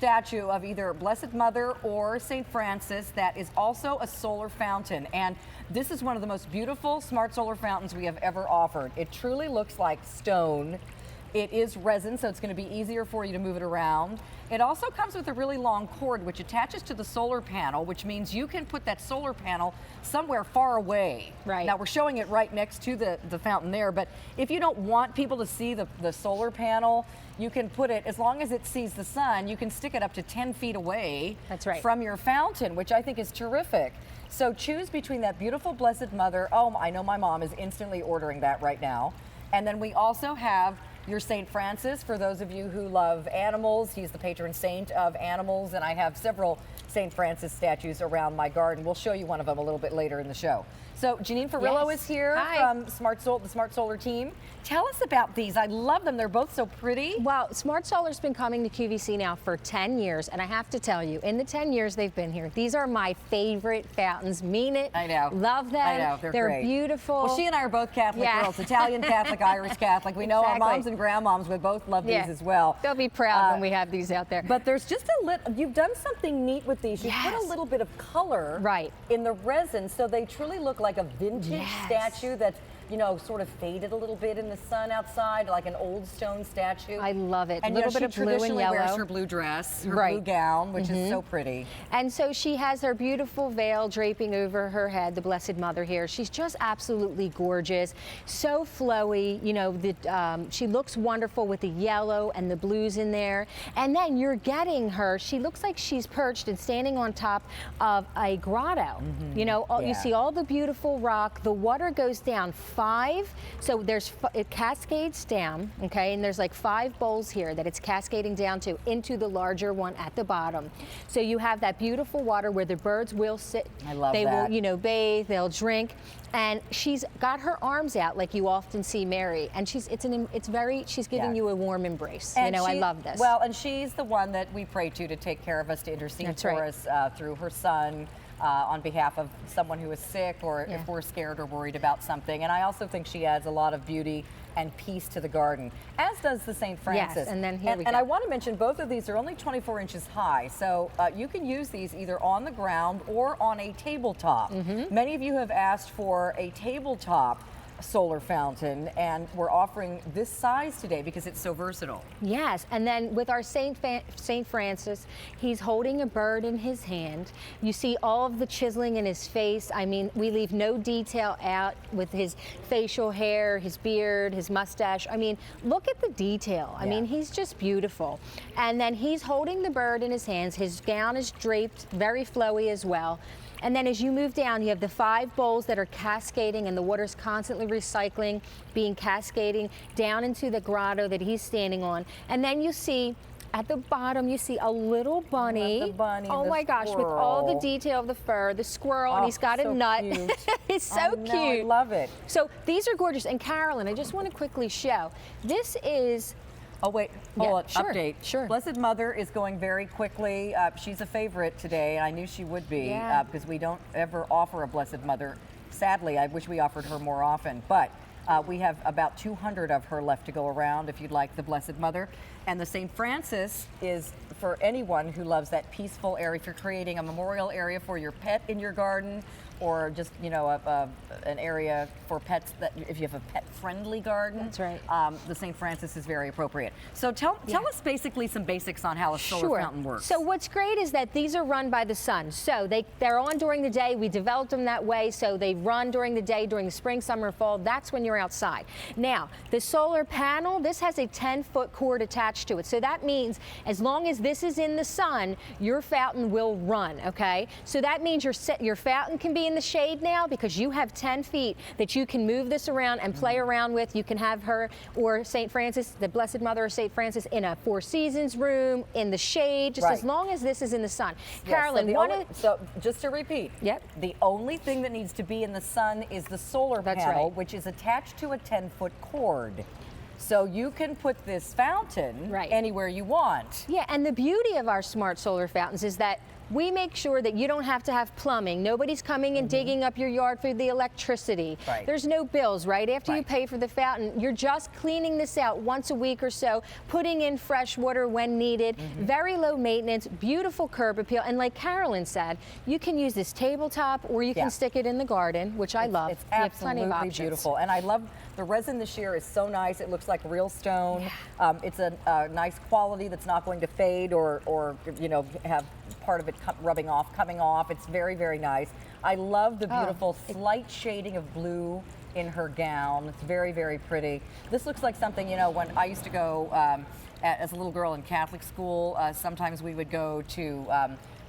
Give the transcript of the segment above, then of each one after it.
statue of either Blessed Mother or St. Francis that is also a solar fountain. And this is one of the most beautiful smart solar fountains we have ever offered. It truly looks like stone. It is resin, so it's going to be easier for you to move it around. It also comes with a really long cord which attaches to the solar panel, which means you can put that solar panel somewhere far away. Right. Now we're showing it right next to the fountain there, but if you don't want people to see the solar panel, you can put it, as long as it sees the sun, you can stick it up to 10 feet away. That's right. From your fountain, which I think is terrific. So choose between that beautiful Blessed Mother. Oh, I know my mom is instantly ordering that right now. And then we also have your St. Francis, for those of you who love animals. He's the patron saint of animals, and I have several St. Francis statues around my garden. We'll show you one of them a little bit later in the show. So Janine Ferrillo is here from the Smart Solar team. Tell us about these. I love them. They're both so pretty. Well, Smart Solar's been coming to QVC now for 10 years, and I have to tell you, in the 10 years they've been here, these are my favorite fountains. Mean it. I know. Love them. I know. They're great. Beautiful. Well, she and I are both Catholic girls, Italian Catholic, Irish Catholic. We know our moms and grandmoms would both love these as well. They'll be proud when we have these out there. But there's just a little, you've done something neat with these. You put a little bit of color in the resin, so they truly look like a vintage statue that's, you know, sort of faded a little bit in the sun outside, like an old stone statue. I love it. And a little bit of blue and yellow. Wears her blue dress, her blue gown, which is so pretty. And so she has her beautiful veil draping over her head, the Blessed Mother here. She's just absolutely gorgeous, so flowy. You know, she looks wonderful with the yellow and the blues in there. And then you're getting her. She looks like she's perched and standing on top of a grotto. You know, you see all the beautiful rock. The water goes down 5, so it cascades down, okay, and there's like 5 bowls here that it's cascading down to into the larger one at the bottom. So you have that beautiful water where the birds will sit. I love they that. will, you know, bathe, they'll drink, and she's got her arms out like you often see Mary, and she's giving you a warm embrace. And you know, I love this. Well, and she's the one that we pray to take care of us, to intercede for us through her son. On behalf of someone who is sick, or if we're scared or worried about something. And I also think she adds a lot of beauty and peace to the garden, as does the St. Francis. Yes, and then here we go. And I want to mention both of these are only 24 inches high, so you can use these either on the ground or on a tabletop. Many of you have asked for a tabletop solar fountain, and we're offering this size today because it's so versatile. Yes, and then with our Saint Francis, he's holding a bird in his hand. You see all of the chiseling in his face. I mean, we leave no detail out with his facial hair, his beard, his mustache. I mean, look at the detail. I mean, he's just beautiful. And then he's holding the bird in his hands. His gown is draped, very flowy as well. And then as you move down, you have the 5 bowls that are cascading, and the water's constantly recycling, being cascading down into the grotto that he's standing on. And then you see at the bottom, you see a little bunny. The bunny, oh my gosh, with all the detail of the fur, the squirrel, and he's got a nut. It's so cute. I love it. So these are gorgeous. And Carolyn, I just want to quickly show. This is Oh, wait, hold on, update. Sure. Blessed Mother is going very quickly. She's a favorite today, and I knew she would be because we don't ever offer a Blessed Mother. Sadly, I wish we offered her more often, but we have about 200 of her left to go around if you'd like the Blessed Mother. And the St. Francis is for anyone who loves that peaceful area. If you're creating a memorial area for your pet in your garden, or just, you know, an area for pets, that if you have a pet-friendly garden. That's right. The St. Francis is very appropriate. So tell us basically some basics on how a solar fountain works. So what's great is that these are run by the sun. So they're on during the day. We developed them that way, so they run during the day, during the spring, summer, fall. That's when you're outside. Now, the solar panel, this has a 10-foot cord attached to it. So that means as long as this is in the sun, your fountain will run, okay? So that means your fountain can be in the shade now because you have 10 feet that you can move this around and play around with. You can have her or St. Francis, the Blessed Mother or St. Francis, in a Four Seasons room, in the shade, just as long as this is in the sun. Carolyn, so just to repeat, the only thing that needs to be in the sun is the solar panel, which is attached to a 10-foot cord. So you can put this fountain anywhere you want. Yeah, and the beauty of our smart solar fountains is that we make sure that you don't have to have plumbing. Nobody's coming and digging up your yard for the electricity. Right. There's no bills, right? After you Right. pay for the fountain, you're just cleaning this out once a week or so, putting in fresh water when needed. Very low maintenance, beautiful curb appeal. And like Carolyn said, you can use this tabletop or you can Yeah. stick it in the garden, which I love. It's We have plenty of absolutely options. beautiful. And I love the resin this year is so nice. It looks like real stone. It's a nice quality that's not going to fade or you know, have part of it coming off. It's very, very nice. I love the beautiful slight shading of blue in her gown. It's very, very pretty. This looks like something, you know, when I used to go as a little girl in Catholic school, sometimes we would go to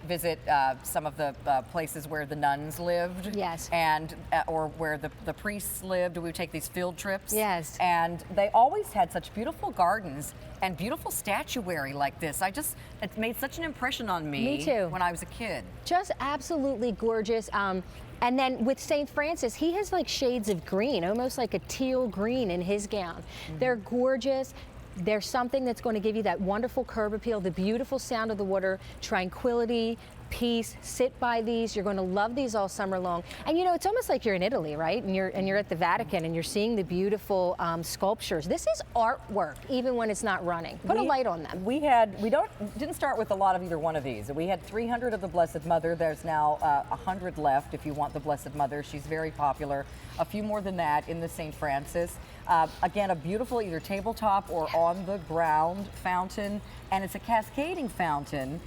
visit some of the places where the nuns lived. Yes. And or where the priests lived. We would take these field trips. Yes. And they always had such beautiful gardens and beautiful statuary like this. It made such an impression on me. Me too. When I was a kid. Just absolutely gorgeous. And then with St. Francis, he has like shades of green, almost like a teal green in his gown. They're gorgeous. There's something that's going to give you that wonderful curb appeal, the beautiful sound of the water, tranquility, peace. Sit by these. You're going to love these all summer long. And you know, it's almost like you're in Italy, right? And you're at the Vatican and you're seeing the beautiful sculptures. This is artwork, even when it's not running. Put a light on them. We didn't start with a lot of either one of these. We had 300 of the Blessed Mother. There's now 100 left if you want the Blessed Mother. She's very popular. A few more than that in the St. Francis. Again, a beautiful either tabletop or on the ground fountain. And it's a cascading fountain.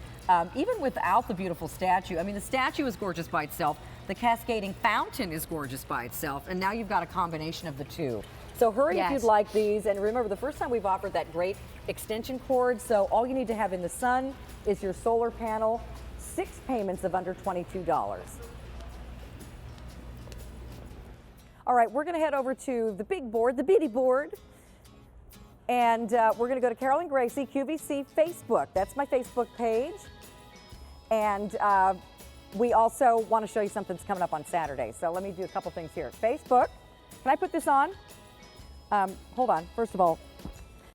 Even without the beautiful statue, I mean, the statue is gorgeous by itself. The cascading fountain is gorgeous by itself. And now you've got a combination of the two. So hurry if Yes. you'd like these. And remember, the first time we've offered that great extension cord. So all you need to have in the sun is your solar panel. 6 payments of under $22. All right, we're going to head over to the big board, the bitty board. And we're going to go to Carolyn Gracie, QVC Facebook. That's my Facebook page. And we also want to show you something that's coming up on Saturday. So let me do a couple things here. Facebook. Can I put this on? Hold on. First of all,